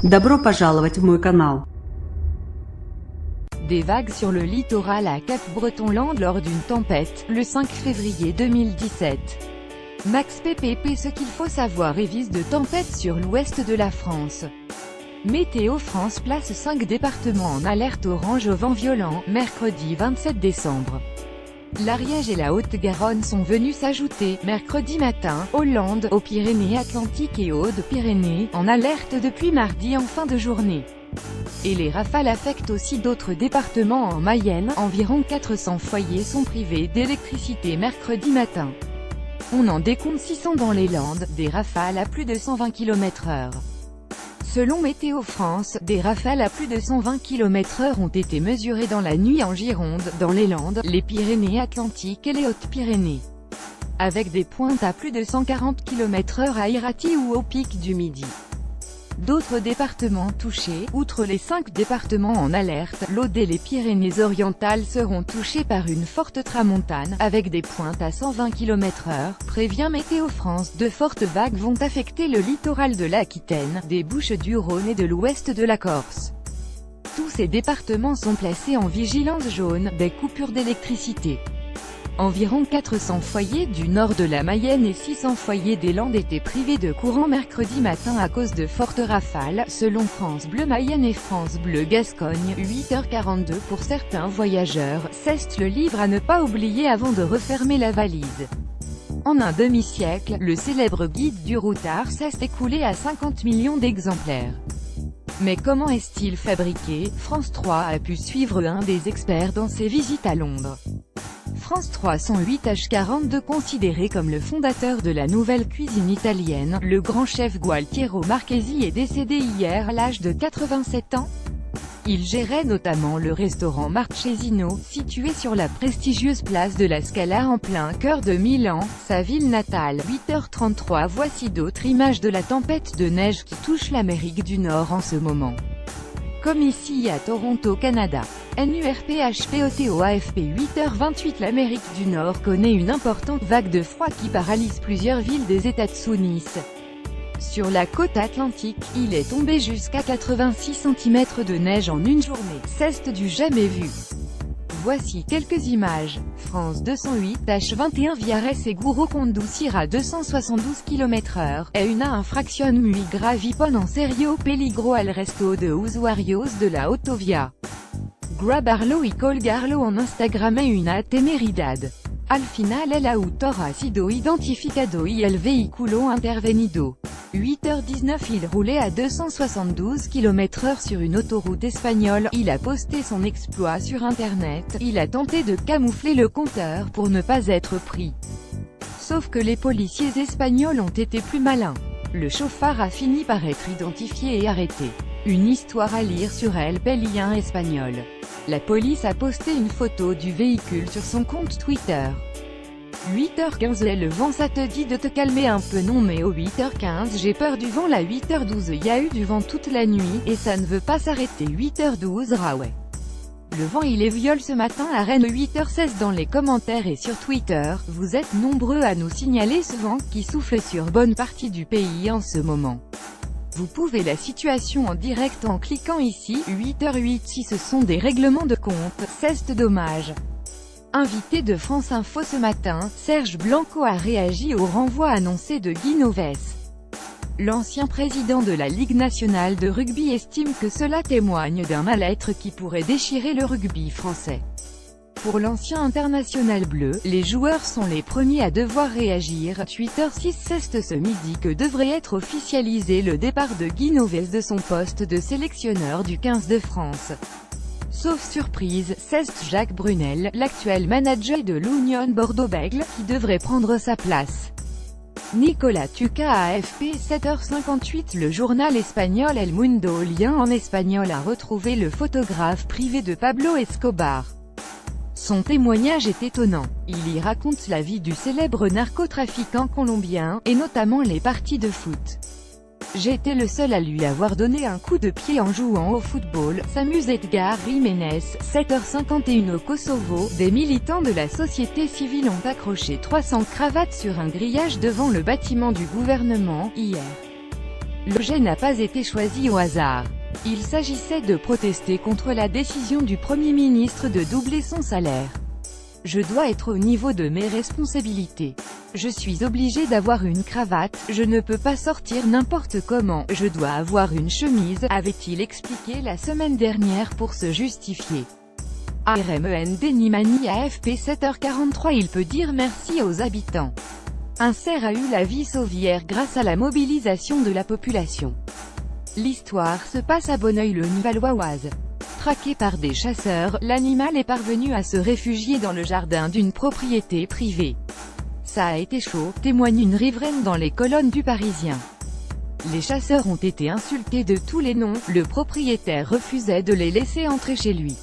Добро пожаловать в мой канал. Des vagues sur le littoral à Cap-Breton-Land lors d'une tempête, le 5 février 2017. Max PPP. Ce qu'il faut savoir. Évise de tempête sur l'ouest de la France. Météo France place 5 départements en alerte orange au vent violent, mercredi 27 décembre. L'Ariège et la Haute-Garonne sont venus s'ajouter, mercredi matin, aux Landes, aux Pyrénées-Atlantiques et Hautes-Pyrénées, en alerte depuis mardi en fin de journée. Et les rafales affectent aussi d'autres départements en Mayenne. Environ 400 foyers sont privés d'électricité mercredi matin. On en décompte 600 dans les Landes, des rafales à plus de 120 km/h. Selon Météo France, des rafales à plus de 120 km/h ont été mesurées dans la nuit en Gironde, dans les Landes, les Pyrénées-Atlantiques et les Hautes-Pyrénées. Avec des pointes à plus de 140 km/h à Iraty ou au pic du Midi. D'autres départements touchés, outre les 5 départements en alerte, l'Aude et les Pyrénées-Orientales seront touchés par une forte tramontane, avec des pointes à 120 km/h, prévient Météo France. De fortes vagues vont affecter le littoral de l'Aquitaine, des Bouches-du-Rhône et de l'ouest de la Corse. Tous ces départements sont placés en vigilance jaune, des coupures d'électricité. Environ 400 foyers du nord de la Mayenne et 600 foyers des Landes étaient privés de courant mercredi matin à cause de fortes rafales, selon France Bleu Mayenne et France Bleu Gascogne. 8h42 pour certains voyageurs, c'est le livre à ne pas oublier avant de refermer la valise. En un demi-siècle, le célèbre guide du routard s'est écoulé à 50 millions d'exemplaires. Mais comment est-il fabriqué? France 3 a pu suivre un des experts dans ses visites à Londres. France 3 108H42 considéré comme le fondateur de la nouvelle cuisine italienne, le grand chef Gualtiero Marchesi est décédé hier à l'âge de 87 ans. Il gérait notamment le restaurant Marchesino, situé sur la prestigieuse place de la Scala en plein cœur de Milan, sa ville natale. 8h33. Voici d'autres images de la tempête de neige qui touche l'Amérique du Nord en ce moment. Comme ici à Toronto, Canada. NURPHPOTOAFP. 8h28. L'Amérique du Nord connaît une importante vague de froid qui paralyse plusieurs villes des États Unis. Sur la côte atlantique, il est tombé jusqu'à 86 cm de neige en une journée. C'est du jamais vu. Voici quelques images. France 208H21 Viares Seguro conducir à 272 km/h, e una infraction muy grave en serio peligro al resto de usuarios de la autovia. Grabarlo y colgarlo en Instagram es una temeridad. Al final el autor ha sido identificado y el vehículo intervenido. 8h19. Il roulait à 272 km/h sur une autoroute espagnole. Il a posté son exploit sur internet. Il a tenté de camoufler le compteur pour ne pas être pris. Sauf que les policiers espagnols ont été plus malins. Le chauffard a fini par être identifié et arrêté. Une histoire à lire sur El Pelien espagnol. La police a posté une photo du véhicule sur son compte Twitter. 8h15. Le vent, ça te dit de te calmer un peu? Non mais au 8h15 j'ai peur du vent. La 8h12 y a eu du vent toute la nuit, et ça ne veut pas s'arrêter. 8h12 ouais. Le vent il est viol ce matin à Rennes. 8h16. Dans les commentaires et sur Twitter, vous êtes nombreux à nous signaler ce vent qui souffle sur bonne partie du pays en ce moment. Vous pouvez la situation en direct en cliquant ici. 8h08. Si ce sont des règlements de compte, c'est dommage. Invité de France Info ce matin, Serge Blanco a réagi au renvoi annoncé de Guy Novès. L'ancien président de la Ligue nationale de rugby estime que cela témoigne d'un mal-être qui pourrait déchirer le rugby français. Pour l'ancien international bleu, les joueurs sont les premiers à devoir réagir. 8h06. C'est ce midi que devrait être officialisé le départ de Guy Novès de son poste de sélectionneur du 15 de France. Sauf surprise, c'est Jacques Brunel, l'actuel manager de l'Union Bordeaux-Bègles, qui devrait prendre sa place. Nicolas Tuca AFP. 7h58. Le journal espagnol El Mundo lien en espagnol a retrouvé le photographe privé de Pablo Escobar. Son témoignage est étonnant. Il y raconte la vie du célèbre narcotrafiquant colombien, et notamment les parties de foot. J'ai été le seul à lui avoir donné un coup de pied en jouant au football, s'amuse Edgar Jiménez. 7h51. Au Kosovo, des militants de la société civile ont accroché 300 cravates sur un grillage devant le bâtiment du gouvernement, hier. L'objet n'a pas été choisi au hasard. Il s'agissait de protester contre la décision du Premier ministre de doubler son salaire. Je dois être au niveau de mes responsabilités. Je suis obligé d'avoir une cravate, je ne peux pas sortir n'importe comment, je dois avoir une chemise, avait-il expliqué la semaine dernière pour se justifier. ARMEND Nimani AFP 7h43. Il peut dire merci aux habitants. Un cerf a eu la vie sauve hier grâce à la mobilisation de la population. L'histoire se passe à Bonneuil-le-Levallois. Traqué par des chasseurs, l'animal est parvenu à se réfugier dans le jardin d'une propriété privée. Ça a été chaud, témoigne une riveraine dans les colonnes du Parisien. Les chasseurs ont été insultés de tous les noms, le propriétaire refusait de les laisser entrer chez lui.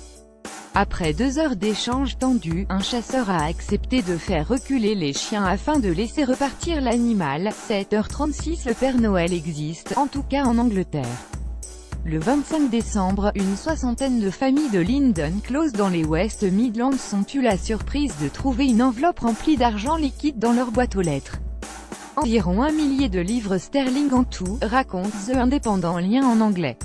Après 2 heures d'échanges tendus, un chasseur a accepté de faire reculer les chiens afin de laisser repartir l'animal. 7h36. Le Père Noël existe, en tout cas en Angleterre. Le 25 décembre, une soixantaine de familles de Linden Close dans les West Midlands ont eu la surprise de trouver une enveloppe remplie d'argent liquide dans leur boîte aux lettres. Environ 1 millier de livres sterling en tout, raconte The Independent lien en anglais.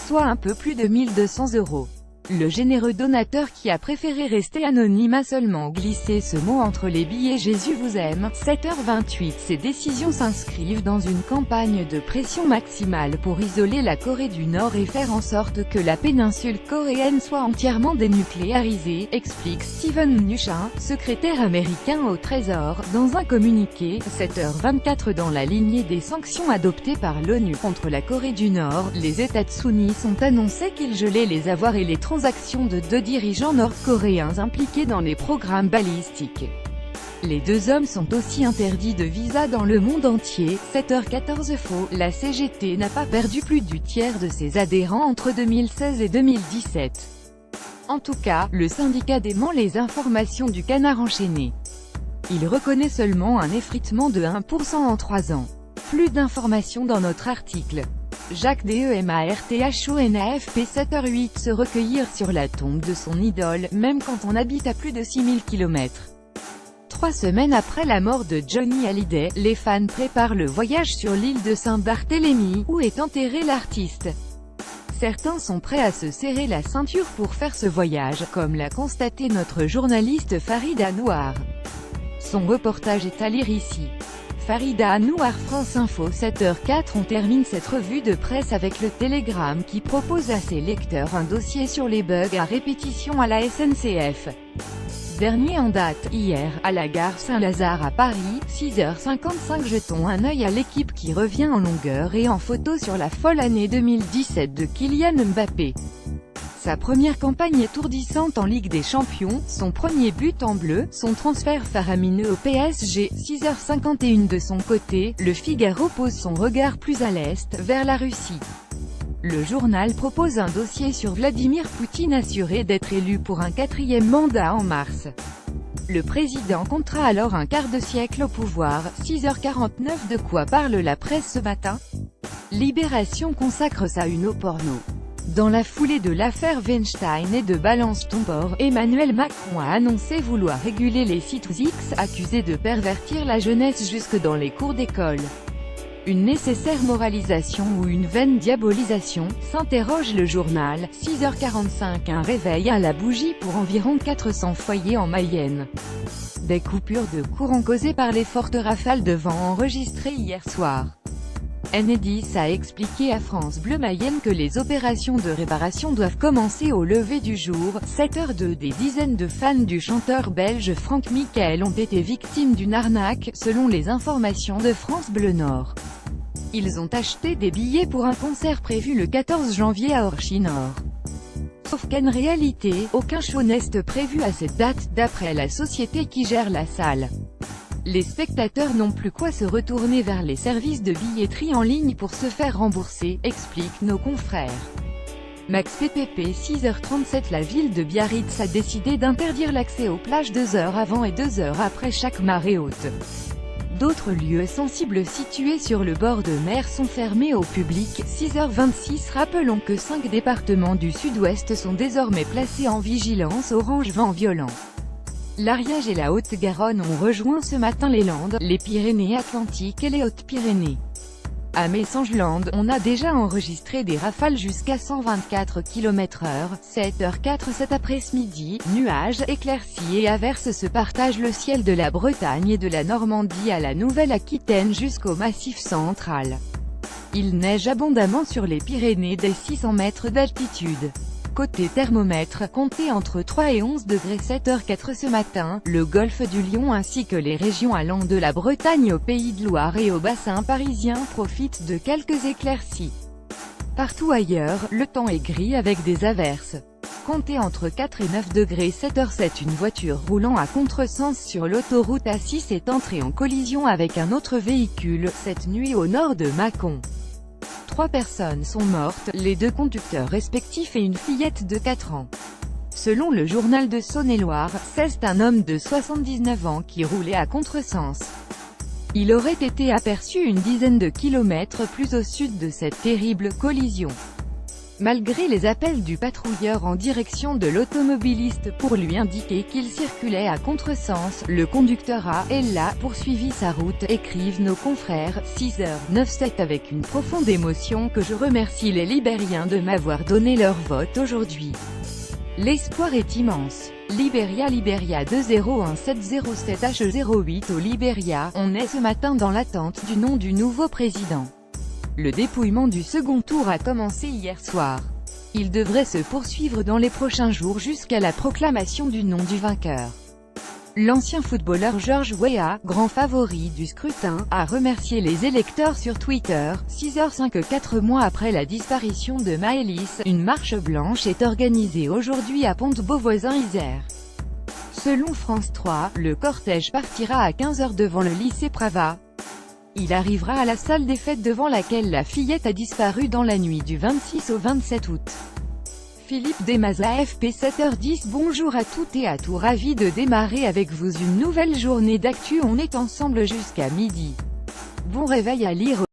Soit un peu plus de 1 200 €. Le généreux donateur qui a préféré rester anonyme a seulement glissé ce mot entre les billets. Jésus vous aime. 7h28. Ces décisions s'inscrivent dans une campagne de pression maximale pour isoler la Corée du Nord et faire en sorte que la péninsule coréenne soit entièrement dénucléarisée, explique Steven Mnuchin, secrétaire américain au Trésor, dans un communiqué. 7h24. Dans la lignée des sanctions adoptées par l'ONU contre la Corée du Nord, les États-Unis ont annoncé qu'ils gelaient les avoirs et les transactions de 2 dirigeants nord-coréens impliqués dans les programmes balistiques. Les 2 hommes sont aussi interdits de visa dans le monde entier. 7h14. Faux. La CGT n'a pas perdu plus du tiers de ses adhérents entre 2016 et 2017. En tout cas, le syndicat dément les informations du Canard enchaîné. Il reconnaît seulement un effritement de 1% en 3 ans. Plus d'informations dans notre article. Jacques Demarthon AFP 7h08. Se recueillir sur la tombe de son idole, même quand on habite à plus de 6000 km. 3 semaines après la mort de Johnny Hallyday, les fans préparent le voyage sur l'île de Saint-Barthélemy, où est enterré l'artiste. Certains sont prêts à se serrer la ceinture pour faire ce voyage, comme l'a constaté notre journaliste Farida Anouar. Son reportage est à lire ici. Farida Anouar, France Info. 7h04. On termine cette revue de presse avec le Télégramme qui propose à ses lecteurs un dossier sur les bugs à répétition à la SNCF. Dernier en date, hier, à la gare Saint-Lazare à Paris, 6h55. Jetons un œil à l'équipe qui revient en longueur et en photo sur la folle année 2017 de Kylian Mbappé. Sa première campagne étourdissante en Ligue des Champions, son premier but en bleu, son transfert faramineux au PSG. 6h51. De son côté, le Figaro pose son regard plus à l'est, vers la Russie. Le journal propose un dossier sur Vladimir Poutine assuré d'être élu pour un 4e mandat en mars. Le président comptera alors un quart de siècle au pouvoir. 6h49. De quoi parle la presse ce matin? Libération consacre ça une au porno. Dans la foulée de l'affaire Weinstein et de Balance ton port, Emmanuel Macron a annoncé vouloir réguler les sites X accusés de pervertir la jeunesse jusque dans les cours d'école. Une nécessaire moralisation ou une vaine diabolisation, s'interroge le journal. 6h45. Un réveil à la bougie pour environ 400 foyers en Mayenne. Des coupures de courant causées par les fortes rafales de vent enregistrées hier soir. Enedis a expliqué à France Bleu Mayenne que les opérations de réparation doivent commencer au lever du jour. 7h02. Des dizaines de fans du chanteur belge Franck Michael ont été victimes d'une arnaque, selon les informations de France Bleu Nord. Ils ont acheté des billets pour un concert prévu le 14 janvier à Orchy-Nord. Sauf qu'en réalité, aucun show n'est prévu à cette date, d'après la société qui gère la salle. Les spectateurs n'ont plus qu'à se retourner vers les services de billetterie en ligne pour se faire rembourser, expliquent nos confrères. Max PPP. 6h37. La ville de Biarritz a décidé d'interdire l'accès aux plages 2 heures avant et 2 heures après chaque marée haute. D'autres lieux sensibles situés sur le bord de mer sont fermés au public. 6h26. Rappelons que 5 départements du sud-ouest sont désormais placés en vigilance orange vent violent. L'Ariège et la Haute-Garonne ont rejoint ce matin les Landes, les Pyrénées-Atlantiques et les Hautes-Pyrénées. À Messangeland, on a déjà enregistré des rafales jusqu'à 124 km/h, 7h04 cet après-midi, nuages, éclaircies et averses se partagent le ciel de la Bretagne et de la Normandie à la Nouvelle-Aquitaine jusqu'au Massif central. Il neige abondamment sur les Pyrénées dès 600 mètres d'altitude. Côté thermomètre, comptez entre 3 et 11 degrés 7h04 ce matin, le golfe du Lion ainsi que les régions allant de la Bretagne au Pays de Loire et au bassin parisien profitent de quelques éclaircies. Partout ailleurs, le temps est gris avec des averses. Comptez entre 4 et 9 degrés 7h07. Une voiture roulant à contresens sur l'autoroute A6 est entrée en collision avec un autre véhicule, cette nuit au nord de Mâcon. 3 personnes sont mortes, les 2 conducteurs respectifs et une fillette de 4 ans. Selon le journal de Saône-et-Loire, c'est un homme de 79 ans qui roulait à contresens. Il aurait été aperçu une dizaine de kilomètres plus au sud de cette terrible collision. Malgré les appels du patrouilleur en direction de l'automobiliste pour lui indiquer qu'il circulait à contresens, le conducteur a, là, poursuivi sa route, écrivent nos confrères. 6h97 avec une profonde émotion que je remercie les Libériens de m'avoir donné leur vote aujourd'hui. L'espoir est immense. Libéria 201-707 H08 au Libéria, on est ce matin dans l'attente du nom du nouveau président. Le dépouillement du second tour a commencé hier soir. Il devrait se poursuivre dans les prochains jours jusqu'à la proclamation du nom du vainqueur. L'ancien footballeur George Weah, grand favori du scrutin, a remercié les électeurs sur Twitter. 6h05 4 mois après la disparition de Maëlys, une marche blanche est organisée aujourd'hui à Pont-de-Beauvoisin-Isère. Selon France 3, le cortège partira à 15h devant le lycée Pravas. Il arrivera à la salle des fêtes devant laquelle la fillette a disparu dans la nuit du 26 au 27 août. Philippe Desmazes, AFP 7h10. Bonjour à toutes et à tous, ravi de démarrer avec vous une nouvelle journée d'actu. On est ensemble jusqu'à midi. Bon réveil à lire